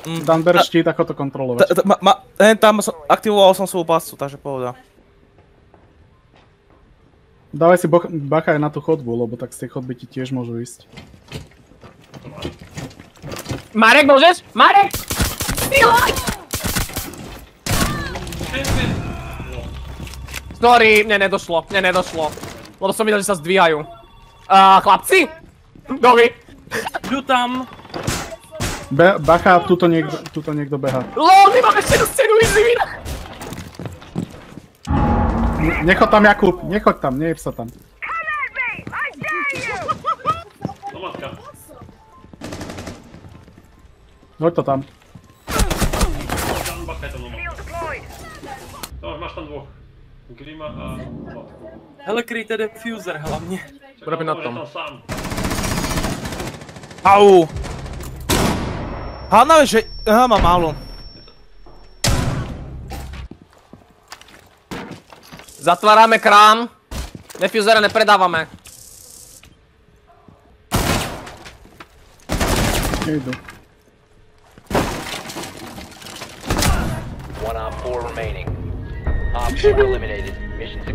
Dan, ber štít, ako to kontrolovať. Tam aktivoval som svoju pascu, takže pohoda. Dávaj si bacha aj na tú chodbu, lebo tak z tej chodby ti tiež môžu ísť. Marek, môžeš? Marek! Sorry, mne nedošlo. Lebo som videl, že sa zdvíhajú. Chlapci? Dovi. Jdu tam. Bacha, tuto niekto beha. LOL, my máme ešte scénu easy win. Nechoď tam, Jakub, nechoď tam, nejeb sa tam. Hoď to tam. Máš tam dvoch. Grima a matku. Hele, kryjte defuser hlavně. Bude na tom. Au! Hlavne, že... Aha, mám málo. Zatváráme krám. Defusera nepredávame. Nejdu. One op 4 remaining. Op 4 eliminated. Mission successful.